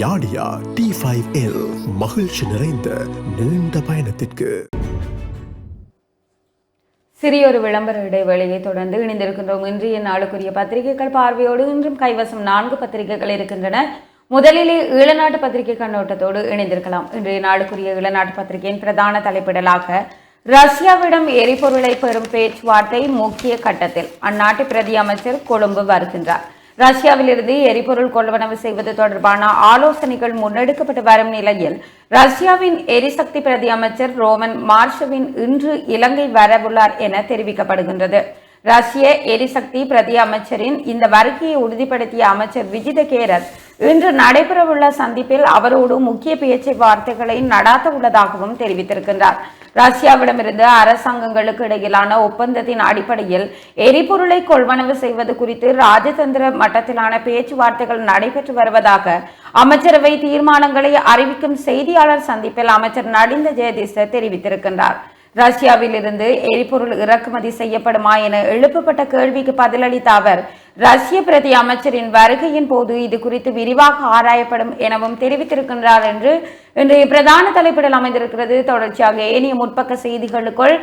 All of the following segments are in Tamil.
யாடியா T5L மகிழ்ச்சி நிறைந்த நீண்ட பயணத்திற்கு. சிறியொரு விளம்பர இடைவேளையை தொடர்ந்து இணைந்திருக்கின்றோம். இன்றைய நாளுக்குரிய பத்திரிகைகள் பார்வையோடு இன்றும் கைவசம் 4 பத்திரிகைகள் இருக்கின்றன. முதலிலே ஈழநாட்டு பத்திரிகை கண்ணோட்டத்தோடு இணைந்திருக்கலாம். இன்றைய நாளுக்குரிய ஈழநாட்டு பத்திரிகையின் பிரதான தலைப்பிடலாக ரஷ்யாவிடம் எரிபொருளை பெறும் பேச்சுவார்த்தை முக்கிய கட்டத்தில், அந்நாட்டு பிரதி அமைச்சர் கொழும்பு வருகின்றார். ரஷ்யாவிலிருந்து எரிபொருள் கொள்வனவு செய்வது தொடர்பான ஆலோசனைகள் முன்னெடுக்கப்பட்டு வரும் நிலையில் ரஷ்யாவின் எரிசக்தி பிரதி அமைச்சர் ரோமன் மார்ஷவின் இன்று இலங்கை வரவுள்ளார் என தெரிவிக்கப்படுகின்றது. ரஷ்ய எரிசக்தி பிரதி அமைச்சரின் இந்த வருகையை உறுதிப்படுத்திய அமைச்சர் விஜித கேரத் இன்று நடைபெறவுள்ள சந்திப்பில் அவரோடு முக்கிய பேச்சுவார்த்தைகளை நடாத்த உள்ளதாகவும் தெரிவித்திருக்கின்றார். ரஷ்யாவிடமிருந்து அரசாங்கங்களுக்கு இடையிலான ஒப்பந்தத்தின் அடிப்படையில் எரிபொருளை கொள்வனவு செய்வது குறித்து ராஜதந்திர மட்டத்திலான பேச்சுவார்த்தைகள் நடைபெற்று வருவதாக அமைச்சரவை தீர்மானங்களை அறிவிக்கும் செய்தியாளர் சந்திப்பில் அமைச்சர் நடிந்த ஜெயதிச தெரிவித்திருக்கின்றார். ரஷ்யாவில் இருந்து எரிபொருள் இறக்குமதி செய்யப்படுமா என எழுப்பப்பட்ட கேள்விக்கு பதிலளித்த அவர் ரஷ்ய பிரதி அமைச்சரின் வருகையின் போது இது குறித்து விரிவாக ஆராயப்படும் எனவும் தெரிவித்திருக்கின்றார் என்று இன்றைய பிரதான தலைப்பிடல் அமைந்திருக்கிறது. தொடர்ச்சியாக ஏனைய முற்பக்க செய்திகளுக்குள்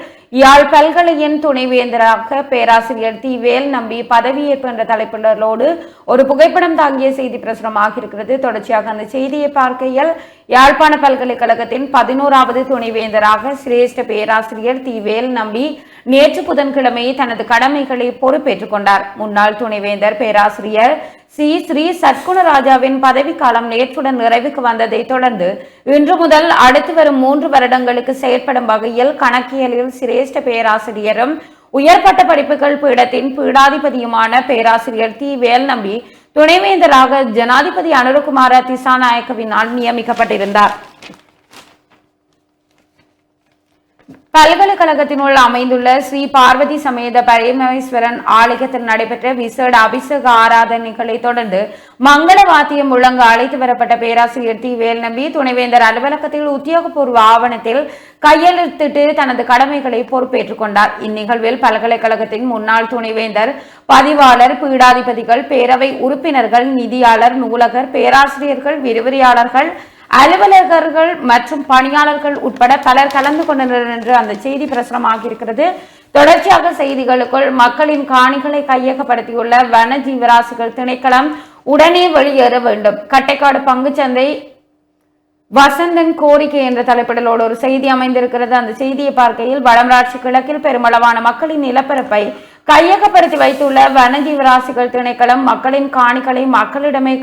யாழ் பல்கலையின் துணைவேந்தராக பேராசிரியர் தி வேல் நம்பி பதவியேற்பு என்ற தலைப்பிடலோடு ஒரு புகைப்படம் தாங்கிய செய்தி பிரசுரமாக இருக்கிறது. தொடர்ச்சியாக அந்த செய்தியை பார்க்கையில் யாழ்ப்பாண பல்கலைக்கழகத்தின் 11வது துணைவேந்தராக சிரேஷ்ட பேராசிரியர் தி வேல் நம்பி நேற்று புதன்கிழமை தனது கடமைகளை பொறுப்பேற்றுக் கொண்டார். முன்னாள் துணைவேந்தர் பேராசிரியர் ஸ்ரீ சத்குணராஜாவின் பதவிக்காலம் நேற்றுடன் நிறைவுக்கு வந்ததை தொடர்ந்து இன்று முதல் அடுத்து வரும் 3 வருடங்களுக்கு செயற்படும் வகையில் கணக்கியலில் சிரேஷ்ட பேராசிரியரும் உயர்பட்ட படிப்புகள் பீடத்தின் பீடாதிபதியுமான பேராசிரியர் தி வேல் நம்பி துணைவேந்தராக ஜனாதிபதி அனுரகுமார திசாநாயக்கவினால் நியமிக்கப்பட்டிருந்தார். பல்கலைக்கழகத்தினுள் அமைந்துள்ள ஸ்ரீ பார்வதி சமேத பரமேஸ்வரன் ஆலயத்தில் நடைபெற்ற விசேட அபிஷேக ஆராதனைகளை தொடர்ந்து மங்கள வாத்தியம் முழங்க அழைத்து வரப்பட்ட பேராசிரியர் தி வேல் நம்பி துணைவேந்தர் அலுவலகத்தில் உத்தியோகபூர்வ ஆவணத்தில் கையெழுத்திட்டு தனது கடமைகளை பொறுப்பேற்றுக் கொண்டார். இந்நிகழ்வில் பல்கலைக்கழகத்தின் முன்னாள் துணைவேந்தர், பதிவாளர், பீடாதிபதிகள், பேரவை உறுப்பினர்கள், நிதியாளர், நூலகர், பேராசிரியர்கள், விரிவுரையாளர்கள், அலுவலகர்கள் மற்றும் பணியாளர்கள் உட்பட பலர் கலந்து கொண்டனர் என்று அந்த செய்தி பிரசுரமாக இருக்கிறது. தொடர்ச்சியாக செய்திகளுக்குள் மக்களின் காணிகளை கையகப்படுத்தியுள்ள வன ஜீவராசிகள் திணைக்களம் உடனே வெளியேற வேண்டும், கட்டைக்காடு பங்குச்சந்தை வசந்தன் கோரிக்கை என்ற தலைப்பிடலோடு ஒரு செய்தி அமைந்திருக்கிறது. அந்த செய்தியை பார்க்கையில் வடமராட்சி கிழக்கில் பெருமளவான மக்களின் நிலப்பரப்பை கையகப்படுத்தி வைத்துள்ள வன ஜீவராசிகள் திணைக்களம் மக்களின் காணிகளை மக்களிடமே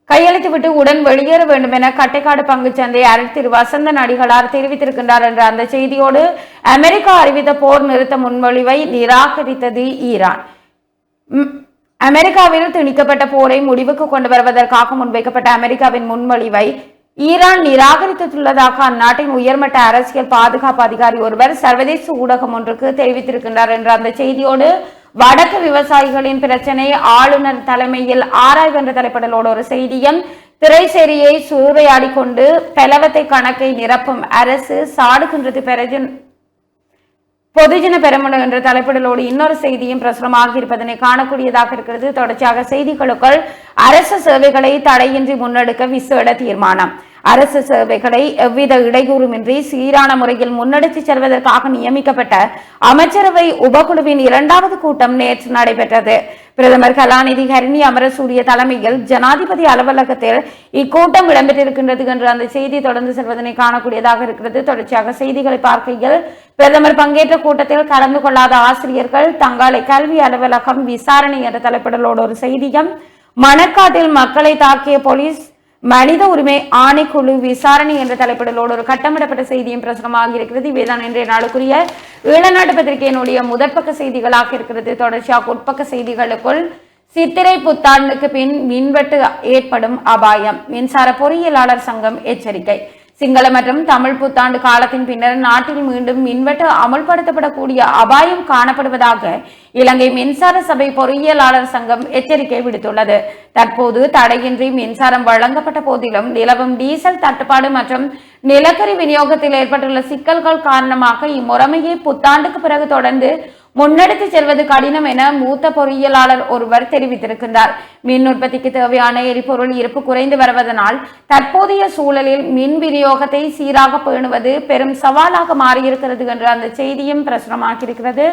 கையளித்துவிட்டு உடன் வெளியேற வேண்டும் என கட்டைக்காடு பங்குச்சந்தை திரு வசந்தன் அடிகளார் தெரிவித்திருக்கின்றார் என்ற அந்த செய்தியோடு அமெரிக்கா அறிவித்த போர் நிறுத்த முன்மொழிவை நிராகரித்தது ஈரான். அமெரிக்காவில் திணிக்கப்பட்ட போரை முடிவுக்கு கொண்டு வருவதற்காக முன்வைக்கப்பட்ட அமெரிக்காவின் முன்மொழிவை ஈரான் நிராகரித்துள்ளதாக அந்நாட்டின் உயர்மட்ட அரசியல் பாதுகாப்பு அதிகாரி ஒருவர் சர்வதேச ஊடகம் ஒன்றுக்கு தெரிவித்திருக்கின்றார் என்ற அந்த செய்தியோடு வடக்கு விவசாயிகளின் பிரச்சனை ஆளுநர் தலைமையில் ஆராய்வு என்ற தலைப்பிடலோடு ஒரு செய்தியும், திரைசேரியை சூறையாடி கொண்டு பெலவத்தை கணக்கை நிரப்பும் அரசு சாடுகின்றது பொதுஜன பெரமுன என்ற தலைப்பிடலோடு இன்னொரு செய்தியும் பிரசுரமாக இருப்பதனை காணக்கூடியதாக இருக்கிறது. தொடர்ச்சியாக செய்திகளுக்குள் அரசு சேவைகளை தடையின்றி முன்னெடுக்க விசேட தீர்மானம். அரசு சேவைகளை எவ்வித இடையூறுமின்றி சீரான முறையில் முன்னெடுத்து செல்வதற்காக நியமிக்கப்பட்ட அமைச்சரவை உபகுழுவின் 2வது கூட்டம் நேற்று நடைபெற்றது. பிரதமர் கலாநிதி ஹரிணி அமரசூரிய தலைமையில் ஜனாதிபதி அலுவலகத்தில் இக்கூட்டம் இடம்பெற்றிருக்கின்றது என்று அந்த செய்தி தொடர்ந்து செல்வதனை காணக்கூடியதாக இருக்கிறது. தொடர்ச்சியாக செய்திகளை பார்க்கையில் பிரதமர் பங்கேற்ற கூட்டத்தில் கலந்து கொள்ளாத ஆசிரியர்கள் தங்களை கல்வி அலுவலகம் விசாரணை என்ற தலைப்பிடலோடு ஒரு செய்தியும், மணக்காட்டில் மக்களை தாக்கிய போலீஸ் மனித உரிமை ஆணைக்குழு விசாரணை என்ற தலைப்பிடலோடு ஒரு கட்டமிடப்பட்ட செய்தியும் பிரசுரமாக இருக்கிறது. இவைதான் இன்றைய நாளுக்குரிய ஈழநாட்டு பத்திரிகையினுடைய முதற்பக்க செய்திகளாக இருக்கிறது. தொடர்ச்சியாக உட்பக்க செய்திகளுக்குள் சித்திரை புத்தாண்டுக்கு பின் மின்வெட்டு ஏற்படும் அபாயம், மின்சார பொறியியலாளர் சங்கம் எச்சரிக்கை. சிங்கள மற்றும் தமிழ் புத்தாண்டு காலத்தின் பின்னர் நாட்டில் மீண்டும் மின்வெட்டு அமல்படுத்தப்படக்கூடிய அபாயம் காணப்படுவதாக இலங்கை மின்சார சபை பொறியியலாளர் சங்கம் எச்சரிக்கை விடுத்துள்ளது. தற்போது தடையின்றி மின்சாரம் வழங்கப்பட்ட போதிலும் நிலவும் டீசல் தட்டுப்பாடு மற்றும் நிலக்கரி விநியோகத்தில் ஏற்பட்டுள்ள சிக்கல்கள் காரணமாக இம்முறைமையை புத்தாண்டுக்கு பிறகு தொடர்ந்து முன்னெடுத்து செல்வது கடினம் என மூத்த பொறியியலாளர் ஒருவர் தெரிவித்திருக்கின்றார். மின் உற்பத்திக்கு தேவையான எரிபொருள் இருப்பு குறைந்து வருவதனால் தற்போதைய சூழலில் மின் விநியோகத்தை சீராக பேணுவது பெரும் சவாலாக மாறியிருக்கிறது என்று அந்த செய்தியும் பிரசுரமாகியிருக்கிறது.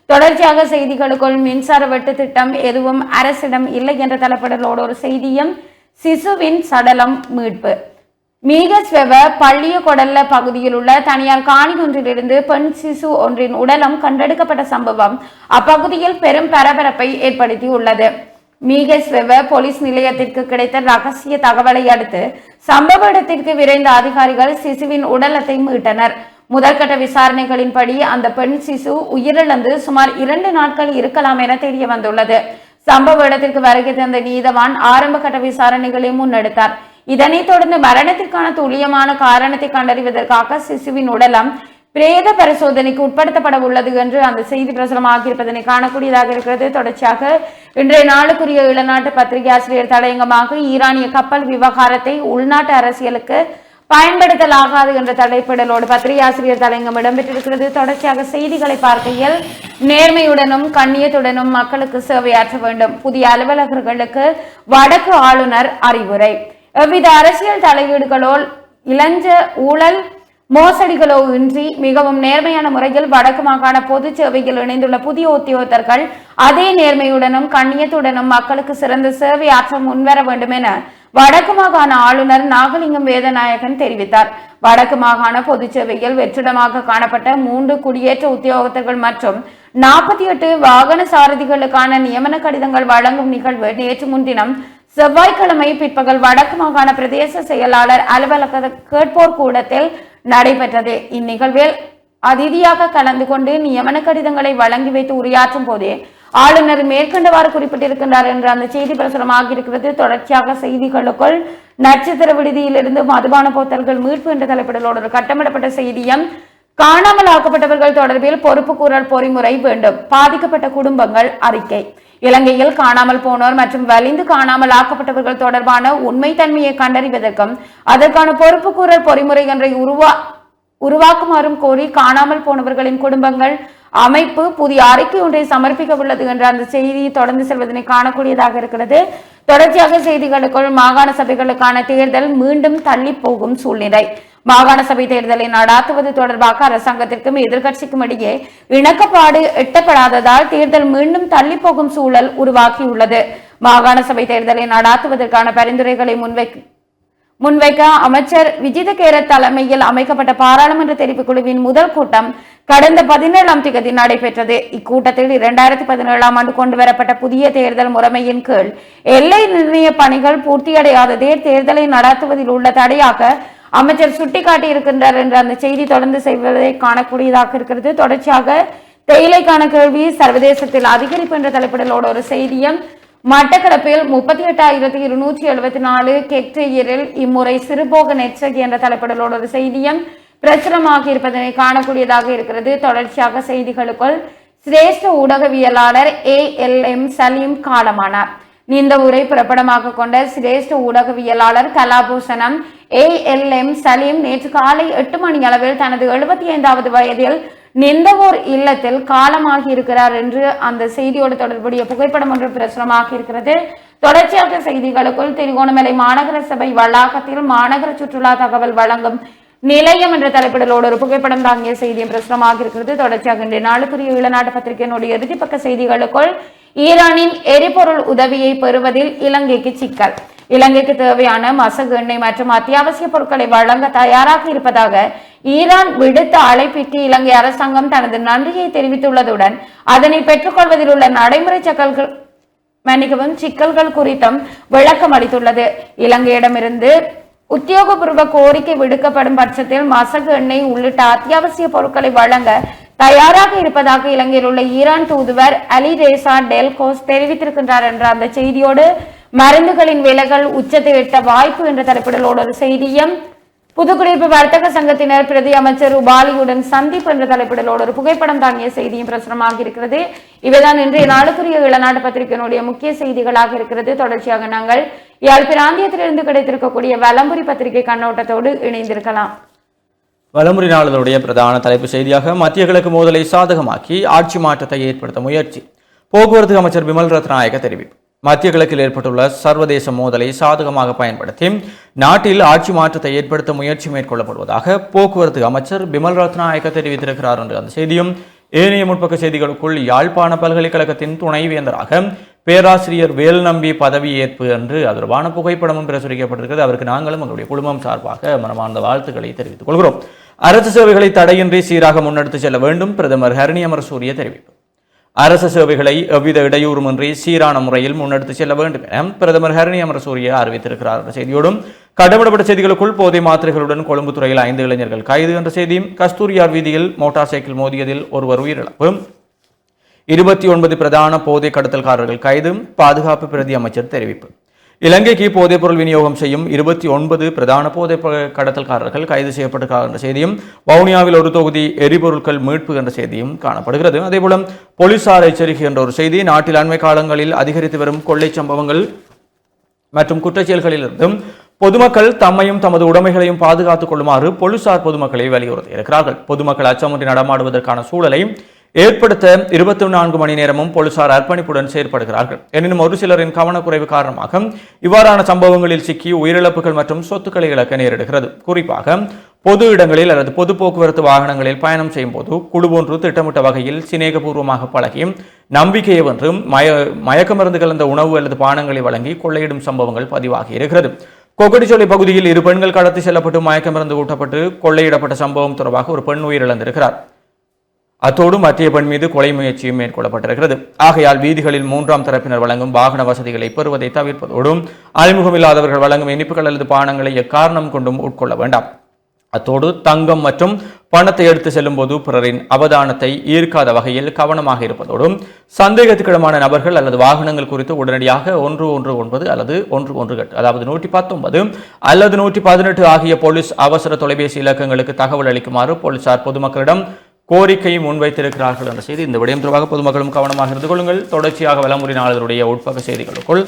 தொடர்ச்சியாக செய்திகளுக்குள் மின்சார வெட்டு திட்டம் எதுவும் அரசிடம் இல்லை என்ற தலைப்படலோடு ஒரு செய்தியும் சிசுவின் சடலம் மீட்பு. மீகஸ்வெவ பள்ளிய கொடல்ல பகுதியில் உள்ள தனியார் காணி ஒன்றிலிருந்து பெண் சிசு ஒன்றின் உடலம் கண்டெடுக்கப்பட்ட சம்பவம் அப்பகுதியில் பெரும் பரபரப்பை ஏற்படுத்தியுள்ளது. மீகஸ்வெவ போலீஸ் நிலையத்திற்கு கிடைத்த ரகசிய தகவலை அடுத்து சம்பவ இடத்திற்கு விரைந்த அதிகாரிகள் சிசுவின் உடலத்தை மீட்டனர். முதற்கட்ட விசாரணைகளின்படி அந்த பெண் சிசு உயிரிழந்து சுமார் 2 நாட்கள் இருக்கலாம் என தெரிய வந்துள்ளது. சம்பவ இடத்திற்கு வருகை தந்த நீதவான் ஆரம்ப கட்ட விசாரணைகளை முன்னெடுத்தார். இதனைத் தொடர்ந்து மரணத்திற்கான துல்லியமான காரணத்தை கண்டறிவதற்காக சிசுவின் உடலம் பிரேத பரிசோதனைக்கு உட்படுத்தப்பட உள்ளது என்று அந்த செய்தி பிரசுரமாகியிருப்பதனை காணக்கூடியதாக இருக்கிறது. தொடர்ச்சியாக இன்றைய நாளுக்குரிய இளநாட்டு பத்திரிகை ஆசிரியர் தலையங்கமாக ஈரானிய கப்பல் விவகாரத்தை உள்நாட்டு அரசியலுக்கு பயன்படுத்தலாகாது என்ற தலைப்பிடலோடு பத்திரிகை ஆசிரியர் தலையங்கம் இடம்பெற்றிருக்கிறது. தொடர்ச்சியாக செய்திகளை பார்க்கையில் நேர்மையுடனும் கண்ணியத்துடனும் மக்களுக்கு சேவையாற்ற வேண்டும். புதிய அலுவலகர்களுக்கு வடக்கு ஆளுநர் அறிவுரை. எவ்வித அரசியல் தலையீடுகளோ இளஞ்ச ஊழல் மோசடிகளோ இன்றி மிகவும் நேர்மையான முறையில் வடக்கு மாகாண பொது சேவையில் இணைந்துள்ள புதிய உத்தியோகத்தர்கள் அதே நேர்மையுடனும் கண்ணியத்துடனும் மக்களுக்கு சிறந்த சேவை ஆற்ற முன்வர வேண்டும் என வடக்கு மாகாண ஆளுநர் நாகலிங்கம் வேதநாயகன் தெரிவித்தார். வடக்கு மாகாண பொது சேவையில் வெற்றிடமாக காணப்பட்ட 3 குடியேற்ற உத்தியோகத்தர்கள் மற்றும் 48 வாகன சாரதிகளுக்கான நியமன கடிதங்கள் வழங்கும் நிகழ்வு நேற்று முன்தினம் செவ்வாய்க்கிழமை பிற்பகல் வடக்கு மாகாண பிரதேச செயலாளர் அலுவலக கேட்போர் கூடத்தில் நடைபெற்றது. இந்நிகழ்வில் அதிதியாக கலந்து கொண்டு நியமன கடிதங்களை வழங்கி வைத்து உரையாற்றும் போதே ஆளுநர் மேற்கண்டவாறு குறிப்பிட்டிருக்கின்றார் என்று அந்த செய்தி பிரசுரமாக இருக்கிறது. தொடர்ச்சியாக செய்திகளுக்குள் நட்சத்திர விடுதியிலிருந்து மதுபான போத்தல்கள் மீட்பு என்ற தலைப்பிடலோடு ஒரு கட்டமிடப்பட்ட செய்தியும் காணாமல் ஆக்கப்பட்டவர்கள் தொடர்பில் பொறுப்புக்கூறல் பொறிமுறை வேண்டும். பாதிக்கப்பட்ட குடும்பங்கள் அறிக்கை. இலங்கையில் காணாமல் போனோர் மற்றும் வலிந்து காணாமல் ஆக்கப்பட்டவர்கள் தொடர்பான உண்மைத்தன்மையை கண்டறிவதற்கும் அதற்கான பொறுப்புக்கூறல் பொறிமுறை ஒன்றை உருவாக்குமாறும் கோரி காணாமல் போனவர்களின் குடும்பங்கள் அமைப்பு புதிய அறிக்கை ஒன்றை சமர்ப்பிக்க உள்ளது என்ற அந்த செய்தி தொடர்ந்து செல்வதனை காணக்கூடியதாக இருக்கிறது. தொடர்ச்சியாக செய்திகளுக்குள் மாகாண சபைகளுக்கான தேர்தல் மீண்டும் தள்ளி போகும் சூழ்நிலை. மாகாண சபை தேர்தலை நடாத்துவது தொடர்பாக அரசாங்கத்திற்கும் எதிர்கட்சிக்கும் இடையே இணக்கப்பாடு எட்டப்படாததால் தேர்தல் மீண்டும் தள்ளி போகும் சூழல் உருவாகியுள்ளது. மாகாண சபை தேர்தலை நடாத்துவதற்கான பரிந்துரைகளை முன்வைக்க அமைச்சர் விஜித கேரத் தலைமையில் அமைக்கப்பட்ட பாராளுமன்ற தெரிவுக் குழுவின் முதல் கூட்டம் கடந்த 17ஆம் தேதி நடைபெற்றது. இக்கூட்டத்தில் 2017ஆம் ஆண்டு கொண்டுவரப்பட்ட புதிய தேர்தல் முறைமையின் கீழ் எல்லை நிர்ணய பணிகள் பூர்த்தியடையாததே தேர்தலை நடத்துவதில் உள்ள தடையாக அமைச்சர் சுட்டிக்காட்டியிருக்கின்றார் என்ற அந்த செய்தி தொடர்ந்து செய்வதை காணக்கூடியதாக இருக்கிறது. தொடர்ச்சியாக தேயிலைக்கான கேள்வி சர்வதேசத்தில் அதிகரிப்பு என்ற தலைப்பிடலோடு ஒரு செய்தியும் மட்டக்களப்பில் 38,274 ஹெக்டேயரில் இம்முறை சிறுபோக நெற்செய்தி என்ற தலைப்பிடலோடு ஒரு செய்தியும் பிரசுரமாக இருப்பதனை காணக்கூடியதாக இருக்கிறது. தொடர்ச்சியாக செய்திகளுக்குள் சிரேஷ்ட ஊடகவியலாளர் ALM சலீம் காலமானார். இந்த உரை புறப்படமாக கொண்ட சிரேஷ்ட ஊடகவியலாளர் கலாபூஷணம் ALM சலீம் நேற்று காலை 8 மணி அளவில் தனது 75வது வயதில் நிந்தவோர் இல்லத்தில் காலமாகி இருக்கிறார் என்று அந்த செய்தியோடு தொடர்புடைய புகைப்படம் ஒன்று பிரசுரமாக இருக்கிறது. தொடர்ச்சியாக செய்திகளுக்குள் திருகோணமலை மாநகர சபை வளாகத்தில் மாநகர சுற்றுலா தகவல் வழங்கும் நிலையம் என்ற தலைப்பிடலோடு ஒரு புகைப்படம் தாங்கிய செய்தியும் பிரசுரமாக இருக்கிறது. தொடர்ச்சியாக இன்றைய நாளுக்குரிய ஈழநாட்டு பத்திரிகையினுடைய இறுதிப்பக்க செய்திகளுக்குள் ஈரானின் எரிபொருள் உதவியை பெறுவதில் இலங்கைக்கு சிக்கல். இலங்கைக்கு தேவையான மசகு எண்ணெய் மற்றும் அத்தியாவசிய பொருட்களை வழங்க தயாராக இருப்பதாக ஈரான் விடுத்த அழைப்பிற்கு இலங்கை அரசாங்கம் தனது நன்றியை தெரிவித்துள்ளதுடன் அதனை பெற்றுக்கொள்வதில் உள்ள நடைமுறை சிக்கல்கள் குறித்தும் விளக்கம் அளித்துள்ளது. இலங்கையிடமிருந்து உத்தியோகபூர்வ கோரிக்கை விடுக்கப்படும் பட்சத்தில் மசகு எண்ணெய் உள்ளிட்ட அத்தியாவசிய பொருட்களை வழங்க தயாராக இருப்பதாக இலங்கையில் உள்ள ஈரான் தூதுவர் அலி ரேசா டெல்கோஸ் தெரிவித்திருக்கின்றார் என்ற அந்த செய்தியோடு மருந்துகளின் விலைகள் உச்சத்தை எட்ட வாய்ப்பு என்ற தலைப்பிடலோடு ஒரு செய்தியும் புதுக்குடியிருப்பு வர்த்தக சங்கத்தினர் பிரதி அமைச்சர் உபாலியுடன் சந்திப்பு என்ற தலைப்பிடலோடு ஒரு புகைப்படம் தாங்கிய செய்தியும் பிரசுரமாக இருக்கிறது. இவைதான் இன்றைய நாளுக்குரிய இளநாட்டு பத்திரிகையினுடைய முக்கிய செய்திகளாக இருக்கிறது. தொடர்ச்சியாக நாங்கள் யாழ் பிராந்தியத்திலிருந்து கிடைத்திருக்கக்கூடிய வலம்புரி பத்திரிகை கண்ணோட்டத்தோடு இணைந்திருக்கலாம். வலம்புரி நாளினுடைய பிரதான தலைப்பு செய்தியாக மத்திய கிழக்கு மோதலை சாதகமாக்கி ஆட்சி மாற்றத்தை ஏற்படுத்த முயற்சி. போக்குவரத்து அமைச்சர் பிமல் ரத்நாயக்க தெரிவிப்பு. மத்திய கிழக்கில் ஏற்பட்டுள்ள சர்வதேச மோதலை சாதகமாக பயன்படுத்தி நாட்டில் ஆட்சி மாற்றத்தை ஏற்படுத்த முயற்சி மேற்கொள்ளப்படுவதாக போக்குவரத்து அமைச்சர் பிமல் ரத்நாயக்க தெரிவித்திருக்கிறார் என்று அந்த செய்தியும் ஏனைய முற்பக்க செய்திகளுக்குள் யாழ்ப்பாண பல்கலைக்கழகத்தின் துணைவேந்தராக பேராசிரியர் வேல்நம்பி பதவியேற்பு என்று அதற்கான புகைப்படமும் பிரசுரிக்கப்பட்டிருக்கிறது. அவருக்கு நாங்களும் எங்களுடைய குழுமம் சார்பாக மனமார்ந்த வாழ்த்துக்களை தெரிவித்துக் கொள்கிறோம். அரசு சேவைகளை தடையின்றி சீராக முன்னெடுத்து செல்ல வேண்டும் பிரதமர் ஹரணி அமரசூரிய தெரிவிப்பு. அரசு சேவைகளை எவ்வித இடையூறுமின்றி சீரான முறையில் முன்னெடுத்து செல்ல வேண்டும் என பிரதமர் ஹரணி அமரசூரிய அறிவித்திருக்கிறார் என்ற செய்தியோடும் கடமிடப்பட்ட செய்திகளுக்குள் போதை மாத்திரைகளுடன் கொழும்பு துறையில் 5 இளைஞர்கள் கைது என்ற செய்தியும் கஸ்தூரியார் வீதியில் மோட்டார் சைக்கிள் மோதியதில் ஒருவர் உயிரிழப்பு 29 பிரதான போதை கடத்தல்காரர்கள் கைது பாதுகாப்பு பிரதி அமைச்சர் தெரிவிப்பு. இலங்கைக்கு போதைப் பொருள் விநியோகம் செய்யும் 29 பிரதான போதை கடத்தல்காரர்கள் கைது செய்யப்பட்டிருக்கிறார் என்ற செய்தியும் வவுனியாவில் ஒரு தொகுதி எரிபொருட்கள் மீட்பு என்ற செய்தியும் காணப்படுகிறது. அதேபோல போலீசார் எச்சரிக்கை என்ற ஒரு செய்தி நாட்டில் அண்மை காலங்களில் அதிகரித்து வரும் கொள்ளை சம்பவங்கள் மற்றும் குற்றச்செயல்களிலிருந்தும் பொதுமக்கள் தம்மையும் தமது உடைமைகளையும் பாதுகாத்துக் கொள்ளுமாறு போலீசார் பொதுமக்களை வலியுறுத்தி இருக்கிறார்கள். பொதுமக்கள் அச்சமின்றி நடமாடுவதற்கான சூழலை ஏற்படுத்த 24 மணி நேரமும் போலீசார் அர்ப்பணிப்புடன் செயற்படுகிறார்கள். எனினும் ஒரு சிலரின் கவனக்குறைவு காரணமாக இவ்வாறான சம்பவங்களில் சிக்கி உயிரிழப்புகள் மற்றும் சொத்துக்களை இழக்க நேரிடுகிறது. குறிப்பாக பொது இடங்களில் அல்லது பொது போக்குவரத்து வாகனங்களில் பயணம் செய்யும் போது குழுவொன்று திட்டமிட்ட வகையில் சிநேகபூர்வமாக பழகி நம்பிக்கையை வென்று மயக்க மருந்து கலந்த உணவு அல்லது பானங்களை வழங்கி கொள்ளையிடும் சம்பவங்கள் பதிவாகி இருக்கிறது. கொக்கட்டிச்சோலை பகுதியில் 2 பெண்கள் கடத்தி செல்லப்பட்டு மயக்க மருந்து ஊட்டப்பட்டு கொள்ளையிடப்பட்ட சம்பவம் தொடர்பாக ஒரு பெண் உயிரிழந்திருக்கிறார். அத்தோடு மத்திய பெண் மீது கொலை முயற்சியும் மேற்கொள்ளப்பட்டிருக்கிறது. ஆகையால் வீதிகளில் 3ஆம் தரப்பினர் வழங்கும் வாகன வசதிகளை பெறுவதை தவிர்ப்பதோடும் அறிமுகமில்லாதவர்கள் வழங்கும் இனிப்புகள் அல்லது பானங்களை எக்காரணம் கொண்டும் உட்கொள்ள வேண்டாம். அத்தோடு தங்கம் மற்றும் பணத்தை எடுத்து செல்லும் போது பிறரின் அவதானத்தை ஈர்க்காத வகையில் கவனமாக இருப்பதோடும் சந்தேகத்துக்கிடமான நபர்கள் அல்லது வாகனங்கள் குறித்து உடனடியாக 119 அல்லது 118 அதாவது 119 அல்லது 118 ஆகிய போலீஸ் அவசர தொலைபேசி இலக்கங்களுக்கு தகவல் அளிக்குமாறு போலீசார் பொதுமக்களிடம் கோரிக்கையை முன்வைத்திருக்கிறார்கள் என்ற செய்தி. இந்த விடயம் தொடர்பாக பொதுமக்களும் கவனமாக இருந்து கொள்ளுங்கள். தொடர்ச்சியாக வலம்புரி நாளினுடைய உட்பக்க செய்திகளுக்குள்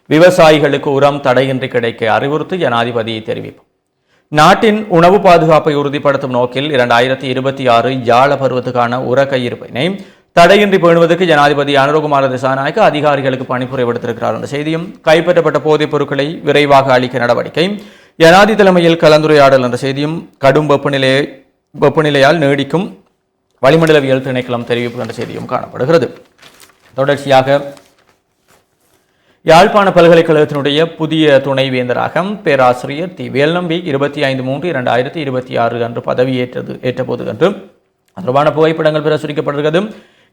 விவசாயிகளுக்கு உரம் தடையின்றி கிடைக்க அறிவுறுத்தி ஜனாதிபதி தெரிவிப்பு. நாட்டின் உணவு பாதுகாப்பை உறுதிப்படுத்தும் நோக்கில் 2026 யாழ பருவத்துக்கான உர கையிருப்பினை தடையின்றி பேணுவதற்கு ஜனாதிபதி அனுரகுமார திசாநாயக்க அதிகாரிகளுக்கு பணிப்புரை விடுத்திருக்கிறார் என்ற செய்தியும் கைப்பற்றப்பட்ட போதைப் பொருட்களை விரைவாக அளிக்க நடவடிக்கை ஜனாதி தலைமையில் கலந்துரையாடல் என்ற செய்தியும் கடும் வெப்பநிலையால் நீடிக்கும் வளிமண்டலவியல் திணைக்களம் தெரிவிப்பு என்ற செய்தியும் காணப்படுகிறது. தொடர்ச்சியாக யாழ்ப்பாண பல்கலைக்கழகத்தினுடைய புதிய துணைவேந்தராக பேராசிரியர் தி வேல்நம்பி 25/3/2026 அன்று பதவியேற்றபோது என்று தொடர்பான புகைப்படங்கள் பிரசுரிக்கப்படுகிறது.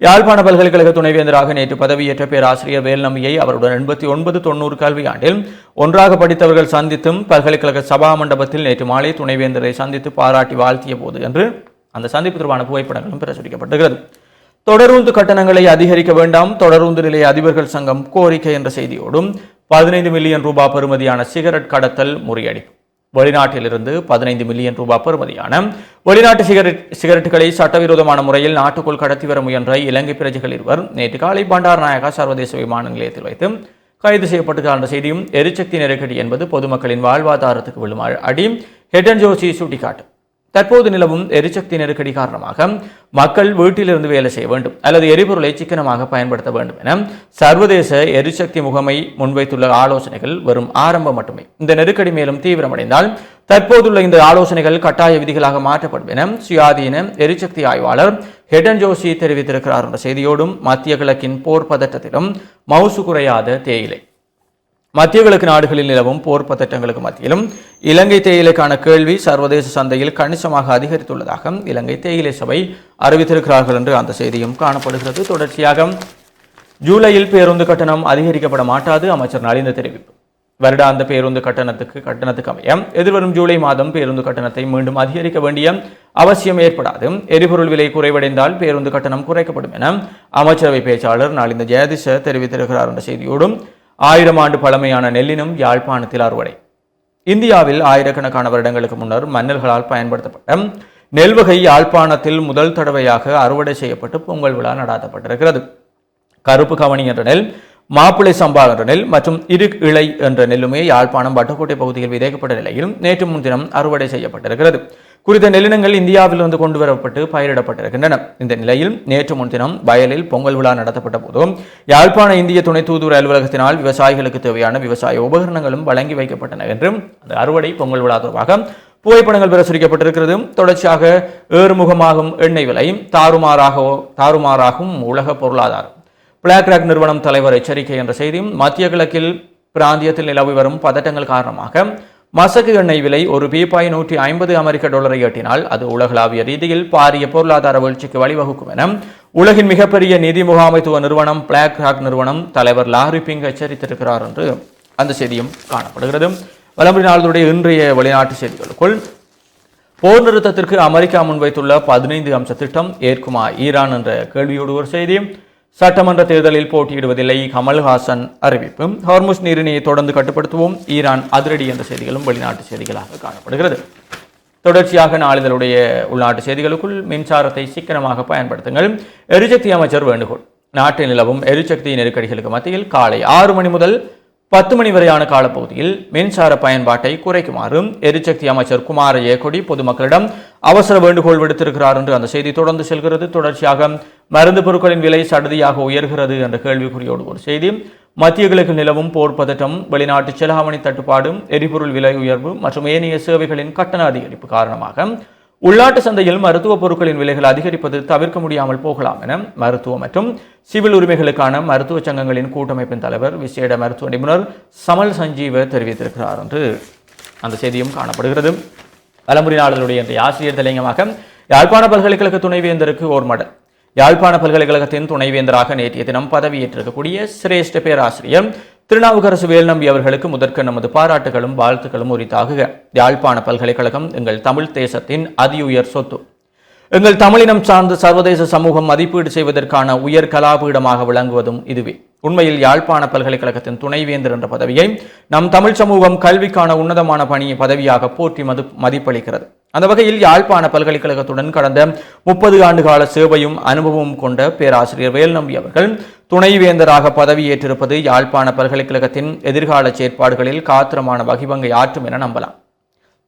யாழ்ப்பாண பல்கலைக்கழக துணைவேந்தராக நேற்று பதவியேற்ற பேராசிரியர் வேல்நம்பியை அவருடன் 89-90 கல்வியாண்டில் ஒன்றாக படித்தவர்கள் சந்தித்தும் பல்கலைக்கழக சபா மண்டபத்தில் நேற்று மாலை துணைவேந்தரை சந்தித்து பாராட்டி வாழ்த்திய போது என்று அந்த சந்திப்பு தொடர்பான புகைப்படங்களும் பிரசுரிக்கப்பட்டிருக்கிறது. தொடருந்து கட்டணங்களை அதிகரிக்க வேண்டாம் தொடருந்து நிலைய அதிபர்கள் சங்கம் கோரிக்கை என்ற செய்தியோடும் 15 மில்லியன் ரூபாய் பெறுமதியான சிகரெட் கடத்தல் முறியடிப்பு. வெளிநாட்டிலிருந்து 15 மில்லியன் ரூபாய் பெறுமதியான வெளிநாட்டு சிகரெட்டுகளை சட்டவிரோதமான முறையில் நாட்டுக்குள் கடத்தி வர முயன்ற இலங்கை பிரஜைகள் 2 நேற்று காலை பண்டாரநாயகா சர்வதேச விமான நிலையத்தில் வைத்து கைது செய்யப்பட்டிருக்கிற என்ற செய்தியும் எரிசக்தி நெருக்கடி என்பது பொதுமக்களின் வாழ்வாதாரத்துக்கு விழும் அடி ஹெட்டன் ஜோசி சுட்டிக்காட்டு. தற்போது நிலவும் எரிசக்தி நெருக்கடி காரணமாக மக்கள் வீட்டிலிருந்து வேலை செய்ய வேண்டும் அல்லது எரிபொருளை சிக்கனமாக பயன்படுத்த வேண்டும் என சர்வதேச எரிசக்தி முகமை முன்வைத்துள்ள ஆலோசனைகள் வெறும் ஆரம்பம் மட்டுமே. இந்த நெருக்கடி மேலும் தீவிரமடைந்தால் தற்போதுள்ள இந்த ஆலோசனைகள் கட்டாய விதிகளாக மாற்றப்படும் என சுயாதீன எரிசக்தி ஆய்வாளர் ஹெட்டன் ஜோசி தெரிவித்திருக்கிறார் என்ற செய்தியோடும் மத்திய கிழக்கின் போர் பதட்டத்திலும் மவுசு குறையாத தேயிலை. மத்திய கிழக்கு நாடுகளில் நிலவும் போர் பதட்டங்களுக்கு மத்தியிலும் இலங்கை தேயிலைக்கான கேள்வி சர்வதேச சந்தையில் கணிசமாக அதிகரித்துள்ளதாக இலங்கை தேயிலை சபை அறிவித்திருக்கிறார்கள் என்று அந்த செய்தியும் காணப்படுகிறது. தொடர்ச்சியாக ஜூலையில் பேருந்து கட்டணம் அதிகரிக்கப்பட மாட்டாது அமைச்சர் நலிந்த தெரிவிப்பு. வருடாந்த பேருந்து கட்டணத்துக்கு அமைய எதிர்வரும் ஜூலை மாதம் பேருந்து கட்டணத்தை மீண்டும் அதிகரிக்க வேண்டிய அவசியம் ஏற்படாது. எரிபொருள் விலை குறைவடைந்தால் பேருந்து கட்டணம் குறைக்கப்படும் என அமைச்சரவை பேச்சாளர் நலிந்த ஜெயதிச தெரிவித்திருக்கிறார் என்ற செய்தியோடும் 1000 ஆண்டு பழமையான நெல்லினம் யாழ்ப்பாணத்தில் அறுவடை. இந்தியாவில் ஆயிரக்கணக்கான வருடங்களுக்கு முன்னர் மன்னர்களால் பயன்படுத்தப்பட்ட நெல்வகை யாழ்ப்பாணத்தில் முதல் தடவையாக அறுவடை செய்யப்பட்டு பொங்கல் விழா நடாத்தப்பட்டிருக்கிறது. கருப்பு கவனி என்ற நெல், மாப்பிளை சம்பா என்ற நெல் மற்றும் இரு இழை என்ற நெல்லுமே யாழ்ப்பாணம் வட்டக்கோட்டை பகுதியில் விதைக்கப்பட்ட நிலையில் நேற்று முன்தினம் அறுவடை செய்யப்பட்டிருக்கிறது. குறித்த நெல்லினங்கள் இந்தியாவிலிருந்து கொண்டு வரப்பட்டு பயிரிடப்பட்டிருக்கின்றன. இந்த நிலையில் நேற்று முன்தினம் வயலில் பொங்கல் விழா நடத்தப்பட்ட போதும் யாழ்ப்பாண இந்திய துணை தூதுவர் அலுவலகத்தினால் விவசாயிகளுக்கு தேவையான விவசாய உபகரணங்களும் வழங்கி வைக்கப்பட்டன என்றும் அந்த அறுவடை பொங்கல் விழா தொடர்பாக புகைப்படங்கள் பிரசுரிக்கப்பட்டிருக்கிறது. தொடர்ச்சியாக ஏறுமுகமாகும் எண்ணெய் விலை தாறுமாறாகும் உலக பொருளாதாரம், பிளாக் ராக் நிறுவனம் தலைவர் எச்சரிக்கை என்ற செய்தியும், மத்திய கிழக்கில் பிராந்தியத்தில் நிலவி வரும் பதட்டங்கள் காரணமாக மசகு எண்ணெய் விலை ஒரு பீப்பாய் $150 எட்டினால் அது உலகளாவிய ரீதியில் பாரிய பொருளாதார வீழ்ச்சிக்கு வழிவகுக்கும் என உலகின் மிகப்பெரிய நிதி முகாமைத்துவ நிறுவனம் பிளாக் ராக் நிறுவனம் தலைவர் லாரி பிங் எச்சரித்திருக்கிறார் என்று அந்த செய்தியும் காணப்படுகிறது. வலம்புரி நாளுடைய இன்றைய வெளிநாட்டு செய்திகளுக்குள் போர் நிறுத்தத்திற்கு அமெரிக்கா முன்வைத்துள்ள 15 அம்ச திட்டம் ஏற்குமா ஈரான் என்ற கேள்வியோடு ஒரு செய்தி, சட்டமன்ற தேர்தலில் போட்டியிடுவதில்லை கமல்ஹாசன் அறிவிப்பு, ஹார்முஸ் நீரிணையை தொடர்ந்து கட்டுப்படுத்துவோம் ஈரான் அதிரடி என்ற செய்திகளும் வெளிநாட்டு செய்திகளாக காணப்படுகிறது. தொடர்ச்சியாக நாளிதழுடைய உள்நாட்டு செய்திகளுக்குள் மின்சாரத்தை சிக்கனமாக பயன்படுத்துங்கள், எரிசக்தி அமைச்சர் வேண்டுகோள். நாட்டில் நிலவும் எரிசக்தி நெருக்கடிகளுக்கு மத்தியில் காலை 6 மணி முதல் 10 மணி வரையான காலப்பகுதியில் மின்சார பயன்பாட்டை குறைக்குமாறு எரிசக்தி அமைச்சர் குமார ஏகொடி பொதுமக்களிடம் அவசர வேண்டுகோள் விடுத்திருக்கிறார் என்று அந்த செய்தி தொடர்ந்து செல்கிறது. தொடர்ச்சியாக மருந்து பொருட்களின் விலை சடுதியாக உயர்கிறது என்ற கேள்விக்குறியோடு ஒரு செய்தி, மத்திய கிழக்கு நிலவும் போர் பதட்டம், வெளிநாட்டு செலாவணி தட்டுப்பாடு, எரிபொருள் விலை உயர்வு மற்றும் ஏனைய சேவைகளின் கட்டண அதிகரிப்பு காரணமாக உள்நாட்டு சந்தையில் மருத்துவ பொருட்களின் விலைகள் அதிகரிப்பது தவிர்க்க முடியாமல் போகலாம் என மருத்துவ மற்றும் சிவில் உரிமைகளுக்கான மருத்துவ சங்கங்களின் கூட்டமைப்பின் தலைவர் விசேட மருத்துவ நிபுணர் சமல் சஞ்சீவ தெரிவித்திருக்கிறார் என்று அந்த செய்தியும் காணப்படுகிறது. வலம்புரி நாளிதழுடைய இன்றைய ஆசிரியர் தலையங்கமாக யாழ்ப்பாண பல்கலைக்கழக துணைவேந்தருக்கு ஓர் மடல். யாழ்ப்பாண பல்கலைக்கழகத்தின் துணைவேந்தராக நேற்றைய தினம் பதவியேற்றிருக்கக்கூடிய சிரேஷ்ட பேராசிரியர் திருநாவுக்கரசு வேல்நம்பி அவர்களுக்கு முதற்க நமது பாராட்டுகளும் வாழ்த்துக்களும் உரித்தாகுக. யாழ்ப்பாண பல்கலைக்கழகம் எங்கள் தமிழ் தேசத்தின் அதியுயர் சொத்து. எங்கள் தமிழினம் சார்ந்து சர்வதேச சமூகம் மதிப்பீடு செய்வதற்கான உயர் கலாபீடமாக விளங்குவதும் இதுவே. உண்மையில் யாழ்ப்பாண பல்கலைக்கழகத்தின் துணைவேந்தர் என்ற பதவியை நம் தமிழ் சமூகம் கல்விக்கான உன்னதமான பதவியாக போற்றி மதிப்பளிக்கிறது. அந்த வகையில் யாழ்ப்பாண பல்கலைக்கழகத்துடன் கடந்த 30 ஆண்டுகால சேவையும் அனுபவமும் கொண்ட பேராசிரியர் வேல்நம்பி அவர்கள் துணைவேந்தராக பதவியேற்றிருப்பது யாழ்ப்பாண பல்கலைக்கழகத்தின் எதிர்கால செயற்பாடுகளில் காத்திரமான வகிபங்கை ஆற்றும் என நம்பலாம்.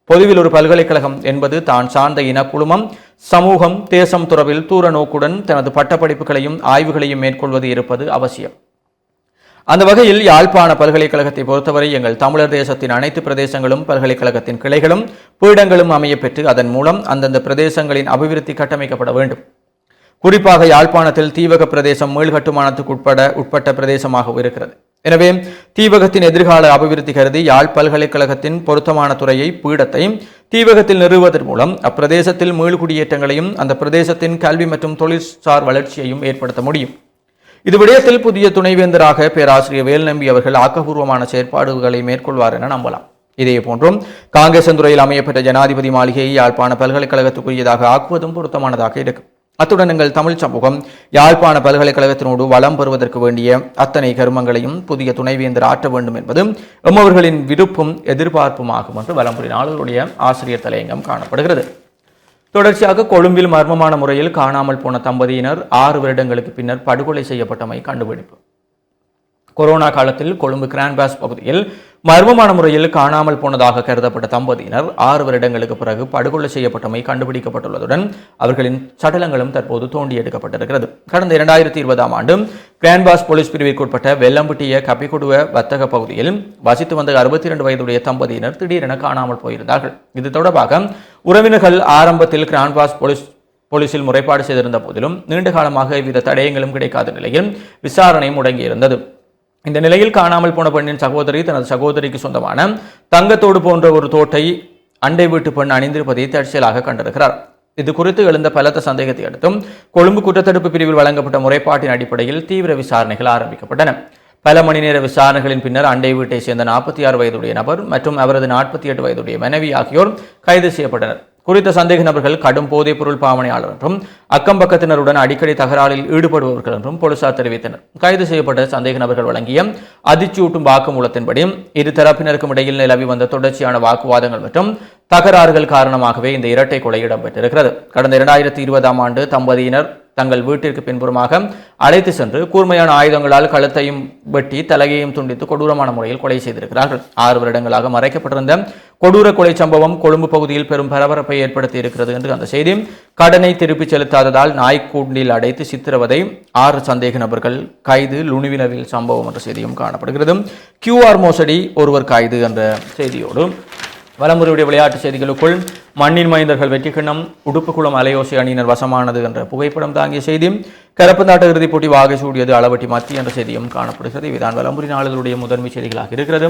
பொதுவில் ஒரு பல்கலைக்கழகம் என்பது தான் சார்ந்த இனக்குழுமம், சமூகம், தேசம் துறவில் தூர நோக்குடன் தனது பட்டப்படிப்புகளையும் ஆய்வுகளையும் மேற்கொள்வது இருப்பது அவசியம். அந்த வகையில் யாழ்ப்பாண பல்கலைக்கழகத்தை பொறுத்தவரை எங்கள் தமிழர் தேசத்தின் அனைத்து பிரதேசங்களும் பல்கலைக்கழகத்தின் கிளைகளும் பீடங்களும் அமையப்பெற்று அதன் மூலம் அந்தந்த பிரதேசங்களின் அபிவிருத்தி கட்டமைக்கப்பட வேண்டும். குறிப்பாக யாழ்ப்பாணத்தில் தீவக பிரதேசம் மீள்கட்டுமானத்துக்கு உட்பட்ட பிரதேசமாக இருக்கிறது. எனவே தீவகத்தின் எதிர்கால அபிவிருத்தி கருதி யாழ் பல்கலைக்கழகத்தின் பொருத்தமான துறையை பீடத்தை தீவகத்தில் நிறுவுவதன் மூலம் அப்பிரதேசத்தில் மீள்குடியேற்றங்களையும் அந்த பிரதேசத்தின் கல்வி மற்றும் தொழிற்சார் வளர்ச்சியையும் ஏற்படுத்த முடியும். இது விடயத்தில் புதிய துணைவேந்தராக பேராசிரியர் வேல்நம்பி அவர்கள் ஆக்கப்பூர்வமான செயற்பாடுகளை மேற்கொள்வார் என நம்பலாம். இதே போன்றும் காங்கேசந்துறையில் அமையப்பட்ட ஜனாதிபதி மாளிகையை யாழ்ப்பாண பல்கலைக்கழகத்துக்குரியதாக ஆக்குவதும் பொருத்தமானதாக இருக்கும். அத்துடன் எங்கள் தமிழ் சமூகம் யாழ்ப்பாண பல்கலைக்கழகத்தினோடு வளம் பெறுவதற்கு வேண்டிய அத்தனை கருமங்களையும் புதிய துணைவேந்தர் ஆற்ற வேண்டும் என்பது எம்மவர்களின் விருப்பும் எதிர்பார்ப்புமாகும் என்று வலம்புரி நாளிதழுடைய ஆசிரியர் தலையங்கம் காணப்படுகிறது. தொடர்ச்சியாக கொழும்பில் மர்மமான முறையில் காணாமல் போன தம்பதியினர் 6 வருடங்களுக்கு பின்னர் படுகொலை செய்யப்பட்டமை கண்டுபிடிப்பு. கொரோனா காலத்தில் கொழும்பு கிராண்ட்பாஸ் பகுதியில் மர்மமான முறையில் காணாமல் போனதாக கருதப்பட்ட தம்பதியினர் 6 வருடங்களுக்கு பிறகு படுகொலை செய்யப்பட்டமை கண்டுபிடிக்கப்பட்டுள்ளதுடன் அவர்களின் சடலங்களும் தற்போது தோண்டி எடுக்கப்பட்டிருக்கிறது. கடந்த 2020ஆம் ஆண்டு கிராண்ட்பாஸ் போலீஸ் பிரிவிற்குட்பட்ட வெள்ளம்பட்டிய கப்பிக்குடுவ வர்த்தக பகுதியில் வசித்து வந்த 62 வயதுடைய தம்பதியினர் திடீரென காணாமல் போயிருந்தார்கள். இது தொடர்பாக உறவினர்கள் ஆரம்பத்தில் கிராண்ட்பாஸ் போலீசில் முறைப்பாடு செய்திருந்த போதிலும் நீண்ட காலமாக எவ்வித தடயங்களும் கிடைக்காத நிலையில் விசாரணை முடங்கியிருந்தது. இந்த நிலையில் காணாமல் போன பெண்ணின் சகோதரி தனது சகோதரிக்கு சொந்தமான தங்கத்தோடு போன்ற ஒரு தோட்டை அண்டை வீட்டு பெண் அணிந்திருப்பதை தற்செயலாக கண்டிருக்கிறார். இது குறித்து எழுந்த பலத்த சந்தேகத்தை அடுத்தும் கொழும்பு குற்றத்தடுப்பு பிரிவில் வழங்கப்பட்ட முறைப்பாட்டின் அடிப்படையில் தீவிர விசாரணைகள் ஆரம்பிக்கப்பட்டன. பல மணி நேர விசாரணைகளின் பின்னர் அண்டை வீட்டை சேர்ந்த 46 வயதுடைய நபர் மற்றும் அவரது 48 வயதுடைய மனைவி ஆகியோர் கைது செய்யப்பட்டனர். குறித்த சந்தேக நபர்கள் கடும் போதைப் பொருள் பாவனையாளர் என்றும் அக்கம்பக்கத்தினருடன் அடிக்கடி தகராறில் ஈடுபடுபவர்கள் என்றும் போலீசார் தெரிவித்தனர். கைது செய்யப்பட்ட சந்தேக நபர்கள் வழங்கிய அதிர்ச்சியூட்டும் வாக்குமூலத்தின்படி இரு தரப்பினருக்கும் இடையில் நிலவி வந்த தொடர்ச்சியான வாக்குவாதங்கள் மற்றும் தகராறுகள் காரணமாகவே இந்த இரட்டை கொலை இடம்பெற்றிருக்கிறது. கடந்த 2020ஆம் ஆண்டு தம்பதியினர் தங்கள் வீட்டிற்கு பின்புறமாக அழைத்து சென்று கூர்மையான ஆயுதங்களால் கழுத்தையும் வெட்டி தலையையும் துண்டித்து கொடூரமான முறையில் கொலை செய்திருக்கிறார்கள். 6 வருடங்களாக மறைக்கப்பட்டிருந்த கொடூர கொலை சம்பவம் கொழும்பு பகுதியில் பெரும் பரபரப்பை ஏற்படுத்தி இருக்கிறது என்று அந்த செய்தி. கடனை திருப்பிச் செலுத்தாததால் நாய்க்கூண்டில் அடைத்து சித்திரவதை, 6 சந்தேக நபர்கள் கைது, லுணுவினரில் சம்பவம் என்ற செய்தியும் காணப்படுகிறது. QR மோசடி, ஒருவர் கைது என்ற செய்தியோடு வலமுறையுடைய விளையாட்டு செய்திகளுக்குள் மண்ணின் மைந்தர்கள் வெற்றி கிண்ணம் உடுப்புக்குளம் அலையோசை அணியினர் வசமானது என்ற புகைப்படம் தாங்கிய செய்தியும், கரப்பந்தாட்ட இறுதிப் போட்டி வாகை சூடியது அளவட்டி மத்தி என்ற செய்தியும் காணப்படுகிறது. இவைதான் வலமுறை நாளிதழுடைய முதன்மை செய்திகளாக இருக்கிறது.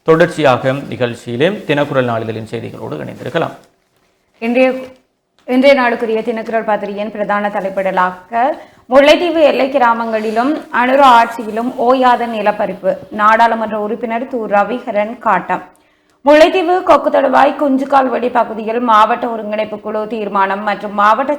தொடர்ச்சியாக நிகழ்ச்சியிலே தினக்குரல் நாளிதழின் செய்திகளோடு இணைந்திருக்கலாம். இன்றைய நாளுக்குரிய தினக்குரல் பத்திரிகையின் பிரதான தலைப்பிடலாக முல்லைத்தீவு எல்லை கிராமங்களிலும் அனுர ஆட்சியிலும் ஓயாத நிலப்பரிப்பு, நாடாளுமன்ற உறுப்பினர் து. ரவிகரன் காட்டம். முல்லைத்தீவு கொக்குத்தொடுவாய் குஞ்சுகால்வடி பகுதியில் மாவட்ட ஒருங்கிணைப்பு குழு தீர்மானம் மற்றும் மாவட்ட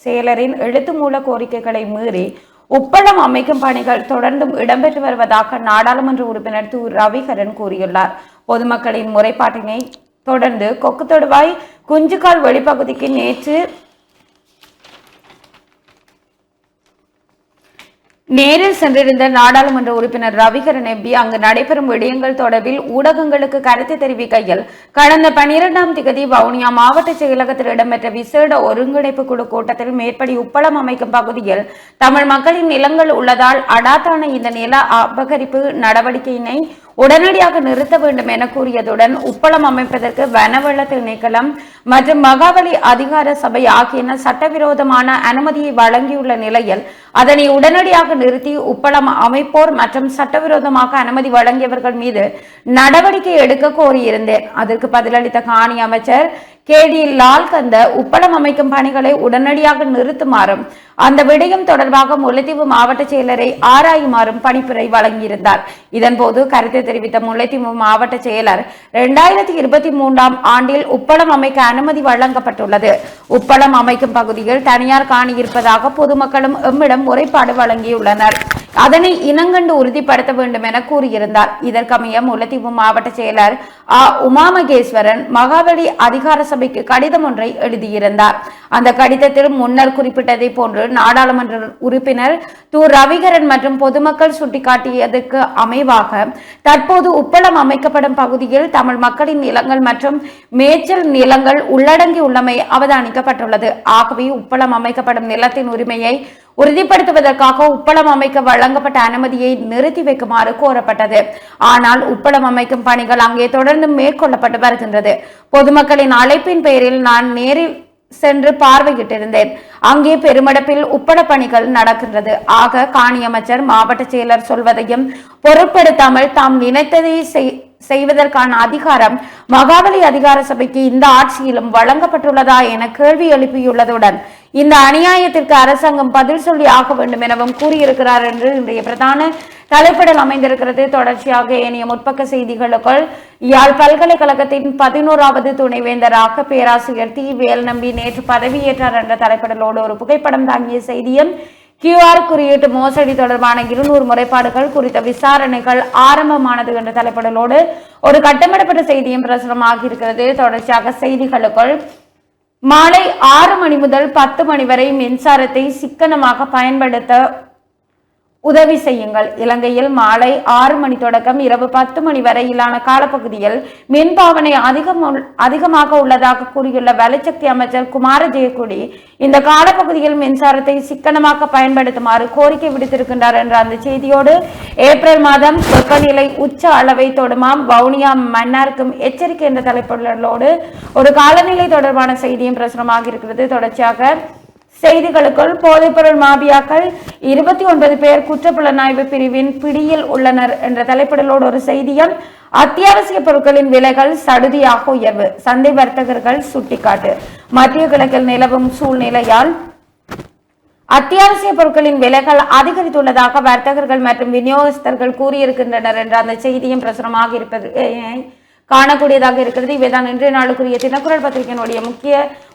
செயலரின் எழுத்து மூல கோரிக்கைகளை மீறி உப்பளம் அமைக்கும் பணிகள் தொடர்ந்தும் இடம்பெற்று வருவதாக நாடாளுமன்ற உறுப்பினர் து. ரவிகரன் கூறியுள்ளார். பொதுமக்களின் முறைப்பாட்டினை தொடர்ந்து கொக்குத்தொடுவாய் குஞ்சுகால் வெளிப்பகுதிக்கு நேரில் சென்றிருந்த நாடாளுமன்ற உறுப்பினர் ரவிகரன் எம்பி அங்கு நடைபெறும் விடயங்கள் தொடர்பில் ஊடகங்களுக்கு கருத்து தெரிவிக்கையில், கடந்த 12ஆம் திகதி வவுனியா மாவட்ட செயலகத்தில் இடம்பெற்ற விசேட ஒருங்கிணைப்பு குழு கூட்டத்தில் மேற்படி உப்பளம் அமைக்கும் பகுதியில் தமிழ் மக்களின் நிலங்கள் உள்ளதால் அடாத்தான இந்த நில அபகரிப்பு நடவடிக்கையினை உடனடியாக நிறுத்த வேண்டும் என கூறியதுடன் உப்பளம் அமைப்பதற்கு வனவள திணைக்களம் மற்றும் மகாவலி அதிகார சபை ஆகியன சட்டவிரோதமான அனுமதியை வழங்கியுள்ள நிலையில் அதனை உடனடியாக நிறுத்தி உப்பளம் அமைப்போர் மற்றும் சட்டவிரோதமாக அனுமதி வழங்கியவர்கள் மீது நடவடிக்கை எடுக்க கோரியிருந்தேன். அதற்கு பதிலளித்த காணி அமைச்சர் KD லால்கந்த உப்பளம் அமைக்கும் பணிகளை உடனடியாக நிறுத்துமாறும் அந்த விடயம் தொடர்பாக முல்லைத்தீவு மாவட்ட செயலரை ஆராயுமாறும் பணிப்புரை வழங்கியிருந்தார். இதன்போது கருத்து தெரிவித்த முல்லைத்தீவு மாவட்ட செயலர் 2023ஆம் ஆண்டில் உப்பளம் அமைக்க அனுமதி வழங்கப்பட்டுள்ளது. உப்பளம் அமைக்கும் பகுதியில் தனியார் காணி இருப்பதாக பொதுமக்களும் எம்மிடம் முறைப்பாடு வழங்கியுள்ளனர். அதனை இனங்கண்டு உறுதிப்படுத்த வேண்டும் என கூறியிருந்தார். இதற்கமைய முல்லைத்தீவு மாவட்ட செயலர் உமாமகேஸ்வரன் மகாவலி அதிகார சபைக்கு கடிதம் ஒன்றை எழுதியிருந்தார். அந்த கடிதத்தில் முன்னர் குறிப்பிட்டதை போன்று நாடாளுமன்ற உறுப்பினர் து. ரவிகரன் மற்றும் பொதுமக்கள் சுட்டிக்காட்டியதற்கு அமைவாக தற்போது உப்பளம் அமைக்கப்படும் பகுதியில் தமிழ் மக்களின் நிலங்கள் மற்றும் மேய்ச்சல் நிலங்கள் உள்ளடங்கியுள்ளமை அவதானிக்கப்பட்டுள்ளது. ஆகவே உப்பளம் அமைக்கப்படும் நிலத்தின் உரிமையை உறுதிப்படுத்துவதற்காக உப்பளம் அமைக்க வழங்கப்பட்ட அனுமதியை நிறுத்தி வைக்குமாறு கோரப்பட்டது. ஆனால் உப்பளம் அமைக்கும் பணிகள் அங்கே தொடர்ந்து மேற்கொள்ளப்பட்டு வருகின்றது. பொதுமக்களின் அழைப்பின் பெயரில் நான் நேரில் சென்று பார்வையிட்டிருந்தேன். அங்கே பெருமளவில் உப்பள பணிகள் நடக்கின்றது. ஆக காணி அமைச்சர் மாவட்ட செயலர் சொல்வதையும் பொருட்படுத்தாமல் தாம் நினைத்ததை செய்வதற்கான அதிகாரம் மகாவலி அதிகார சபைக்கு இந்த ஆட்சியிலும் வழங்கப்பட்டுள்ளதா என கேள்வி எழுப்பியுள்ளதுடன் இந்த அநியாயத்திற்கு அரசாங்கம் பதில் சொல்லி ஆக வேண்டும் எனவும் கூறியிருக்கிறார் என்று இன்றைய பிரதான தலைப்பிடல் அமைந்திருக்கிறது. தொடர்ச்சியாக ஏனைய முற்பக்க செய்திகளுக்குள் யாழ் பல்கலைக்கழகத்தின் 11வது துணைவேந்தராக பேராசிரியர் தி. வேல்நம்பி நேற்று பதவியேற்றார் என்ற தலைப்பிடலோடு ஒரு புகைப்படம் தாங்கிய செய்தியும், QR குறியீட்டு மோசடி தொடர்பான 200 முறைப்பாடுகள் குறித்த விசாரணைகள் ஆரம்பமானது என்ற தலைப்பிடலோடு ஒரு கட்டமிடப்பட்ட செய்தியும் பிரசுரமாகி இருக்கிறது. தொடர்ச்சியாக செய்திகளுக்குள் மாலை 6 மணி முதல் 10 மணி வரை மின்சாரத்தை சிக்கனமாக பயன்படுத்த உதவி செய்யுங்கள். இலங்கையில் மாலை 6 மணி தொடக்கம் இரவு 10 மணி வரையிலான காலப்பகுதியில் மின்பாவனை அதிகமாக உள்ளதாக கூறியுள்ள வலுசக்தி அமைச்சர் குமார ஜெயக்குடி இந்த காலப்பகுதியில் மின்சாரத்தை சிக்கனமாக பயன்படுத்துமாறு கோரிக்கை விடுத்திருக்கின்றார் என்ற அந்த செய்தியோடு ஏப்ரல் மாதம் வெப்பநிலை உச்ச அளவை தொடுமாம், வவுனியா மன்னாருக்கும் எச்சரிக்கை என்ற தலைப்புகளோடு ஒரு காலநிலை தொடர்பான செய்தியும் பிரசுரமாக இருக்கிறது. தொடர்ச்சியாக செய்திகளுக்குள் போதைப்பொருள் மாபியாக்கள் 29 பேர் குற்றப்புலனாய்வு பிரிவின் பிடியில் உள்ளனர் என்ற தலைப்பிடலோடு ஒரு செய்தியும், அத்தியாவசிய பொருட்களின் விலைகள் சடுதியாக உயர்வு, சந்தை வர்த்தகர்கள் சுட்டிக்காட்டு. மத்திய கிழக்கில் நிலவும் சூழ்நிலையால் அத்தியாவசிய பொருட்களின் விலைகள் அதிகரித்துள்ளதாக வர்த்தகர்கள் மற்றும் விநியோகஸ்தர்கள் கூறியிருக்கின்றனர் என்ற அந்த செய்தியும் பிரசுரமாக இருப்பது காணக்கூடியதாக இருக்கிறது. இவைதான் இன்றைய நாளுக்குரிய தினக்குரல் பத்திரிகையினுடைய முக்கிய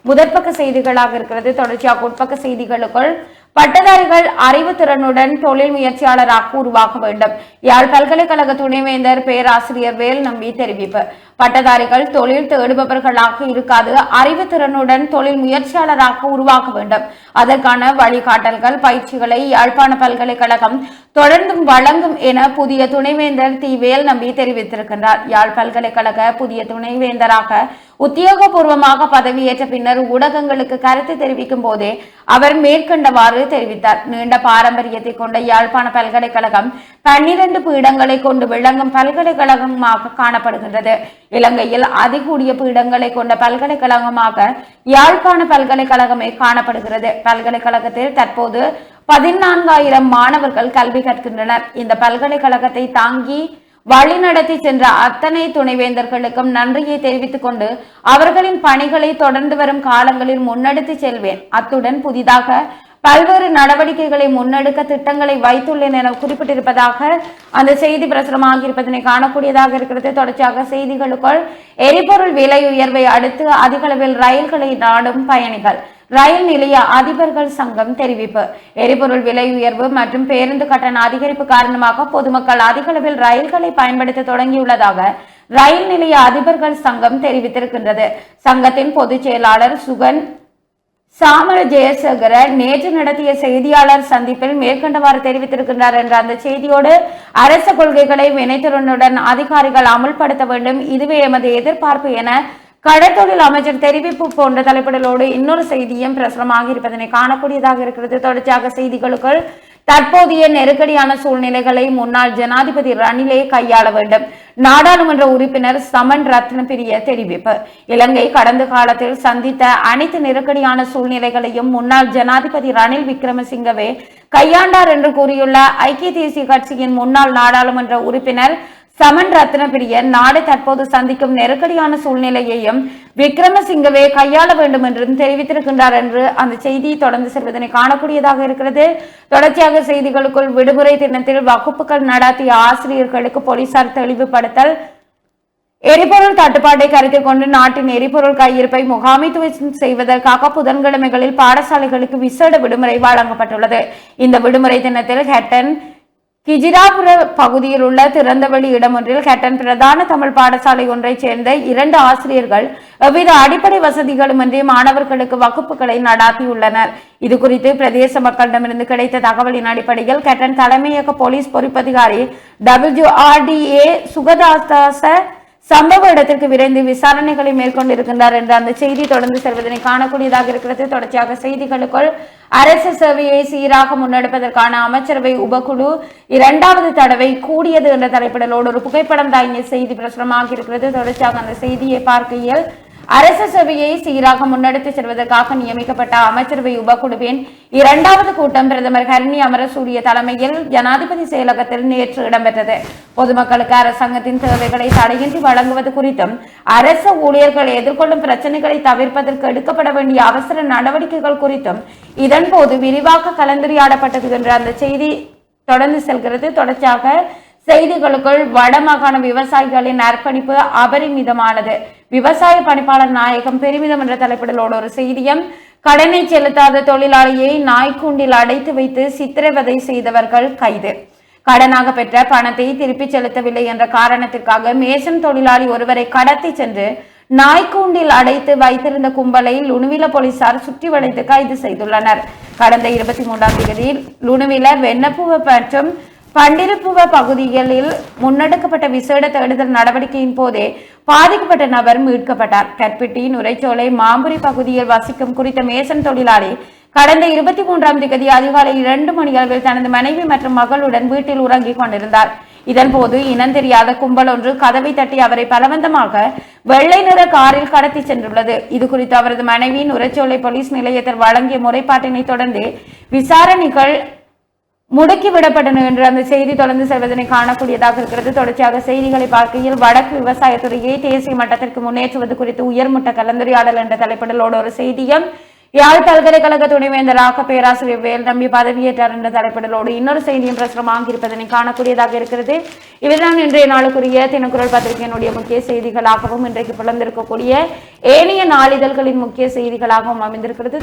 முதற்பக்க செய்திகளாக இருக்கிறது. தொடர்ச்சியாக உட்பக்க செய்திகளுக்குள் பட்டதாரிகள் அறிவுத்திறனுடன் தொழில் முயற்சியாளராக உருவாக்க வேண்டும். யாழ் பல்கலைக்கழக துணைவேந்தர் பேராசிரியர் வேல் நம்பி தெரிவிப்பு. பட்டதாரிகள் தொழில் தேடுபவர்களாக இருக்காது, அறிவுத்திறனுடன் தொழில் முயற்சியாளராக உருவாக்க வேண்டும். அதற்கான வழிகாட்டல்கள் பயிற்சிகளை யாழ்ப்பாண பல்கலைக்கழகம் தொடர்ந்தும் வழங்கும் என புதிய துணைவேந்தர் தி வேல் நம்பி தெரிவித்திருக்கின்றார். யாழ் பல்கலைக்கழக புதிய துணைவேந்தராக உத்தியோகபூர்வமாக பதவியேற்ற பின்னர் ஊடகங்களுக்கு கருத்து தெரிவிக்கும் போதே அவர் மேற்கண்டவாறு தெரிவித்தார். நீண்ட பாரம்பரியத்தை கொண்ட யாழ்ப்பாண பல்கலைக்கழகம் 12 பீடங்களை கொண்டு விளங்கும் பல்கலைக்கழகமாக காணப்படுகின்றது. இலங்கையில் அதிகூடிய பீடங்களை கொண்ட பல்கலைக்கழகமாக யாழ்ப்பாண பல்கலைக்கழகமே காணப்படுகிறது. பல்கலைக்கழகத்தில் தற்போது 14,000 மாணவர்கள் கல்வி கற்கின்றனர். இந்த பல்கலைக்கழகத்தை தாங்கி வழிநடத்தி சென்ற அத்தனை துணைவேந்தர்களுக்கும் நன்றியை தெரிவித்துக் கொண்டு அவர்களின் பணிகளை தொடர்ந்து வரும் காலங்களில் முன்னெடுத்து செல்வேன். அத்துடன் புதிதாக பல்வேறு நடவடிக்கைகளை முன்னெடுக்க திட்டங்களை வைத்துள்ளேன் என குறிப்பிட்டிருப்பதாக அந்த செய்தி பிரசுரமாக இருப்பதனை காணக்கூடியதாக இருக்கிறது. தொடர்ச்சியாக செய்திகளுக்குள் எரிபொருள் விலை உயர்வை அடுத்து அதிக அளவில் ரயில்களை நாடும் பயணிகள். ரயில் நிலைய அதிபர்கள் சங்கம் தெரிவிப்பு. எரிபொருள் விலை உயர்வு மற்றும் பேருந்து கட்டண அதிகரிப்பு காரணமாக பொதுமக்கள் அதிக அளவில் ரயில்களை பயன்படுத்த தொடங்கியுள்ளதாக ரயில் நிலைய அதிபர்கள் சங்கம் தெரிவித்திருக்கின்றது. சங்கத்தின் பொதுச் செயலாளர் சுகன் சாமர ஜெயசேகர நேற்று நடத்திய செய்தியாளர் சந்திப்பில் மேற்கண்டவாறு தெரிவித்திருக்கின்றார் என்ற அந்த செய்தியோடு அரச கொள்கைகளை வினைத்திறனுடன் அதிகாரிகள் அமுல்படுத்த வேண்டும், இதுவே எமது எதிர்பார்ப்பு என கடற்தொழில் அமைச்சர் தெரிவிப்பு போன்ற தலைப்பிடலோடு இன்னொரு செய்தியும் பிரசுரமாக இருப்பதனை காணக்கூடியதாக இருக்கிறது. தொடர்ச்சியாக செய்திகளுக்குள் தற்போதைய நெருக்கடியான சூழ்நிலைகளை முன்னாள் ஜனாதிபதி ரணிலே கையாள வேண்டும். நாடாளுமன்ற உறுப்பினர் சமன் ரத்னபிரிய தெரிவிப்பு. இலங்கை கடந்த காலத்தில் சந்தித்த அனைத்து நெருக்கடியான சூழ்நிலைகளையும் முன்னாள் ஜனாதிபதி ரணில் விக்ரமசிங்கவே கையாண்டார் என்று கூறியுள்ள ஐக்கிய தேசிய கட்சியின் முன்னாள் நாடாளுமன்ற உறுப்பினர் சமன் ரத்னபிரிய நாடு தற்போது சந்திக்கும் நெருக்கடியான சூழ்நிலையையும் விக்ரமசிங்கவே கையாள வேண்டும் என்றும் தெரிவித்திருக்கின்றார் என்று அந்த செய்தி தொடர்ந்து செல்வதனை காணக்கூடியதாக இருக்கிறது. தொடர்ச்சியாக செய்திகளுக்குள் விடுமுறை தினத்தில் வகுப்புகள் நடத்திய ஆசிரியர்களுக்கு போலீசார் தெளிவுபடுத்தல். எரிபொருள் தட்டுப்பாட்டை கருத்தில் கொண்டு நாட்டின் எரிபொருள் கையிருப்பை முகாமைத்துவம் செய்வதற்காக புதன்கிழமைகளில் பாடசாலைகளுக்கு விசேட விடுமுறை வழங்கப்பட்டுள்ளது. இந்த விடுமுறை தினத்தில் ஹெட்டன் கிஜிராபுர பகுதியில் உள்ள திறந்தவெளி இடம் ஒன்றில் ஹெட்டன் பிரதான தமிழ் பாடசாலை ஒன்றைச் சேர்ந்த 2 ஆசிரியர்கள் எவ்வித அடிப்படை வசதிகளுமின்றி மாணவர்களுக்கு வகுப்புகளை நடாத்தியுள்ளனர். இது குறித்து பிரதேச மக்களிடமிருந்து கிடைத்த தகவலின் அடிப்படையில் ஹெட்டன் தலைமையக போலீஸ் பொறுப்பதிகாரி WRDA சுகதாச சம்பவ இடத்திற்கு விரைந்து விசாரணைகளை மேற்கொண்டிருக்கின்றார் என்ற அந்த செய்தி தொடர்ந்து செல்வதனை காணக்கூடியதாக இருக்கிறது. தொடர்ச்சியாக செய்திகளுக்குள் அரசு சேவையை சீராக முன்னெடுப்பதற்கான அமைச்சரவை உபகுழு 2வது தடவை கூடியது என்ற தலைப்பிடலோடு ஒரு புகைப்படம் தாங்கிய செய்தி பிரசுரமாக இருக்கிறது. தொடர்ச்சியாக அந்த செய்தியை பார்க்கையில் அரசு சேவையை சீராக முன்னெடுத்து செல்வதற்காக நியமிக்கப்பட்ட அமைச்சரவை உபகுழுவின் 2வது கூட்டம் பிரதமர் ஹரணி அமரசூரிய தலைமையில் ஜனாதிபதி செயலகத்தில் நேற்று இடம்பெற்றது. பொதுமக்களுக்கு அரசாங்கத்தின் தேவைகளை தடையின்றி வழங்குவது குறித்தும் அரசு ஊழியர்கள் எதிர்கொள்ளும் பிரச்சனைகளை தவிர்ப்பதற்கு எடுக்கப்பட வேண்டிய அவசர நடவடிக்கைகள் குறித்தும் இதன்போது விரிவாக கலந்துரையாடப்பட்டது என்ற அந்த செய்தி தொடர்ந்து செல்கிறது. தொடர்ச்சியாக செய்திகளுக்குள் வடமாகாண விவசாயிகளின் அர்ப்பணிப்பு அபரிமிதமானது. விவசாய பணிப்பாளர் நாயகம் பெருமிதம் என்ற தலைப்பிடலோடு ஒரு செய்தியும். கடனை செலுத்தாத தொழிலாளியை நாய்க்கூண்டில் அடைத்து வைத்து சித்திரவதை செய்தவர்கள் கைது. கடனாக பெற்ற பணத்தை திருப்பி செலுத்தவில்லை என்ற காரணத்திற்காக மேசன் தொழிலாளி ஒருவரை கடத்தி சென்று நாய்க்கூண்டில் அடைத்து வைத்திருந்த கும்பலை லுணுவில போலீசார் சுற்றி வளைத்து கைது செய்துள்ளனர். கடந்த 23ஆம் தேதி லுணுவில வெண்ணப்புவ மற்றும் பண்டிருப்புவ பகுதிகளில் முன்னெடுக்கப்பட்ட விசேட தேடுதல் நடவடிக்கையின் போதே பாதிக்கப்பட்ட நபர் மீட்கப்பட்டார். கற்பிட்டி நுரைச்சோலை மாம்புரி பகுதியில் வசிக்கும் குறித்த மேசன் தொழிலாளி கடந்த 23ஆம் தேதி அதிகாலை 2 மணி அளவில் தனது மனைவி மற்றும் மகளுடன் வீட்டில் உறங்கிக் கொண்டிருந்தார். இதன்போது இனந்தெரியாத கும்பல் ஒன்று கதவை தட்டி அவரை பலவந்தமாக வெள்ளை நிற காரில் கடத்தி சென்றுள்ளது. இது குறித்து அவரது மனைவி நுரைச்சோலை போலீஸ் நிலையத்தில் வழங்கிய முறைப்பாட்டினை தொடர்ந்து விசாரணைகள் முடுக்கிவிடப்பட்டன என்று அந்த செய்தி தொடர்ந்து செல்வதனை காணக்கூடியதாக இருக்கிறது. தொடர்ச்சியாக செய்திகளை பார்க்கையில் வடக்கு விவசாயத்துறையை தேசிய மட்டத்திற்கு முன்னேற்றுவது குறித்து உயர்மட்ட கலந்துரையாடல் என்ற தலைப்பிடலோடு ஒரு செய்தியும். யாழ் பல்கலைக்கழக துணைவேந்தராக பேராசிரியர் வேல் நம்பி பதவியேற்றார் என்ற தலைப்பிடலோடு இன்னொரு செய்தியும் பிரசுரமாக இருப்பதனை காணக்கூடியதாக இருக்கிறது. இவைதான் இன்றைய நாளுக்குரிய தினக்குரல் பத்திரிகையினுடைய முக்கிய செய்திகளாகவும் இன்றைக்கு பிளந்திருக்கக்கூடிய ஏனைய நாளிதழ்களின் முக்கிய செய்திகளாகவும் அமைந்திருக்கிறது.